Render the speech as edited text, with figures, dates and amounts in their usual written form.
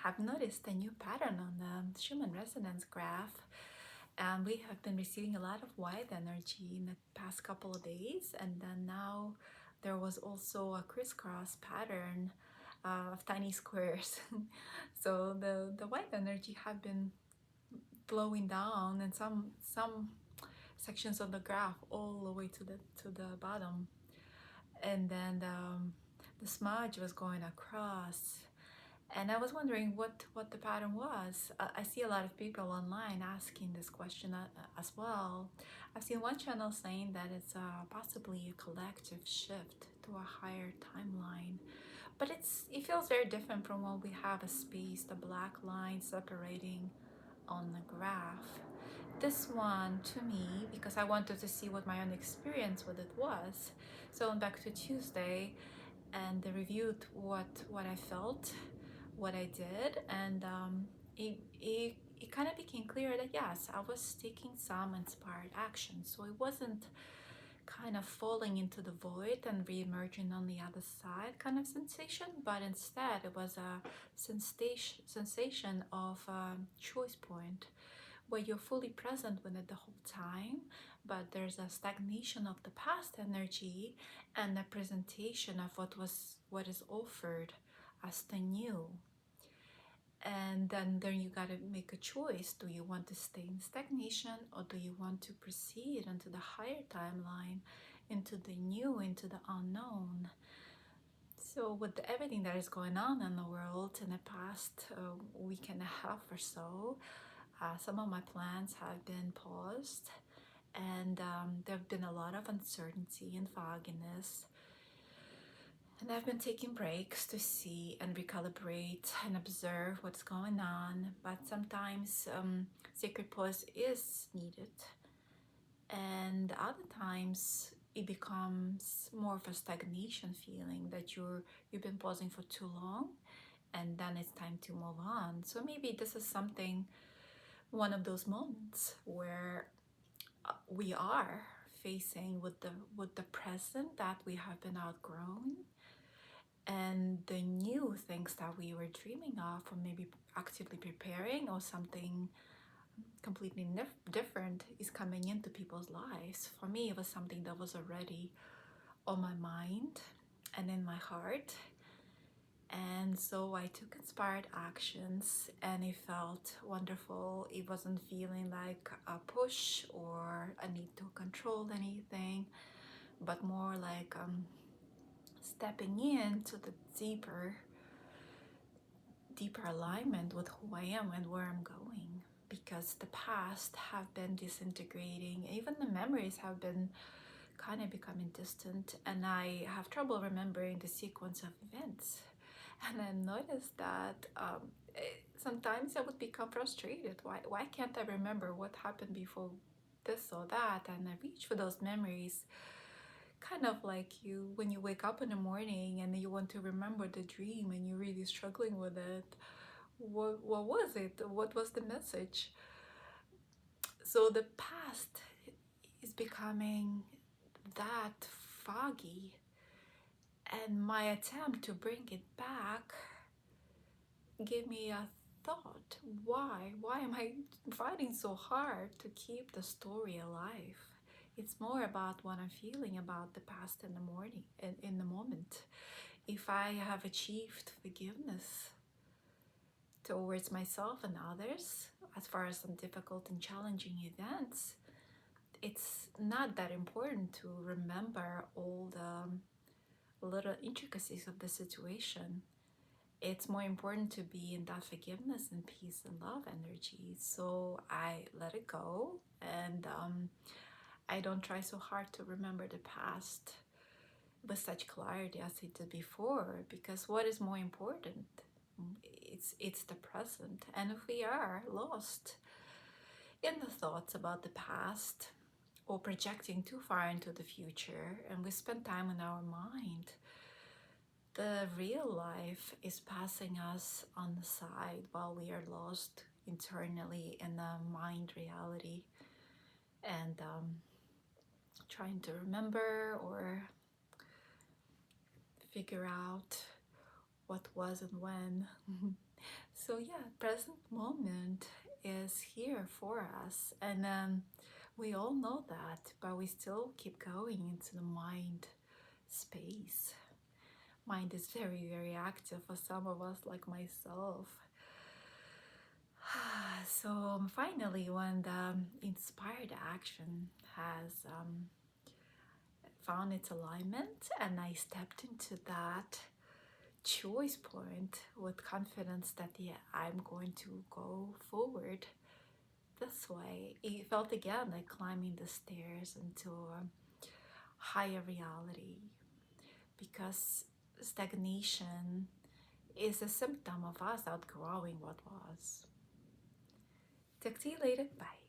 have noticed a new pattern on the Schumann Resonance graph, and we have been receiving a lot of white energy in the past couple of days, and then now there was also a crisscross pattern of tiny squares. So the white energy have been flowing down, and some sections of the graph all the way to the bottom, and then the smudge was going across. And I was wondering what the pattern was. I see a lot of people online asking this question as well. I've seen one channel saying that it's possibly a collective shift to a higher timeline. But it feels very different from when we have a space, the black line separating on the graph. This one, to me, because I wanted to see what my own experience with it was. So I went back to Tuesday and they reviewed what I felt, what I did, and it kind of became clear that yes, I was taking some inspired action. So it wasn't kind of falling into the void and re-emerging on the other side kind of sensation, but instead it was a sensation of choice point where you're fully present with it the whole time, but there's a stagnation of the past energy and a presentation of what is offered as the new. And then you got to make a choice. Do you want to stay in stagnation, or do you want to proceed into the higher timeline, into the new, into the unknown? So with everything that is going on in the world in the past week and a half or so, some of my plans have been paused, and there have been a lot of uncertainty and fogginess. And I've been taking breaks to see and recalibrate and observe what's going on. But sometimes sacred pause is needed, and other times it becomes more of a stagnation feeling that you've been pausing for too long, and then it's time to move on. So maybe this is something, one of those moments where we are facing with the present that we have been outgrowing, and the new things that we were dreaming of, or maybe actively preparing, or something completely different is coming into people's lives. For me, it was something that was already on my mind and in my heart. And so I took inspired actions, and it felt wonderful. It wasn't feeling like a push or a need to control anything, but more like stepping into the deeper alignment with who I am and where I'm going. Because the past have been disintegrating, even the memories have been kind of becoming distant, and I have trouble remembering the sequence of events. And I noticed that sometimes I would become frustrated. Why can't I remember what happened before this or that? And I reach for those memories, kind of like you when you wake up in the morning and you want to remember the dream and you're really struggling with it. What was it? What was the message? So the past is becoming that foggy, and my attempt to bring it back gave me a thought. Why am I fighting so hard to keep the story alive? It's more about what I'm feeling about the past in the morning, in the moment. If I have achieved forgiveness towards myself and others as far as some difficult and challenging events, it's not that important to remember all the little intricacies of the situation. It's more important to be in that forgiveness and peace and love energy. So I let it go, and I don't try so hard to remember the past with such clarity as I did before, because what is more important? It's the present. And if we are lost in the thoughts about the past or projecting too far into the future, and we spend time in our mind, the real life is passing us on the side while we are lost internally in the mind reality, and trying to remember or figure out what was and when. So yeah, present moment is here for us, and we all know that, but we still keep going into the mind space. Mind is very, very active for some of us, like myself. So finally, when the inspired action has found its alignment and I stepped into that choice point with confidence that yeah, I'm going to go forward this way, it felt again like climbing the stairs into a higher reality, because stagnation is a symptom of us outgrowing what was. Talk to you later. Bye.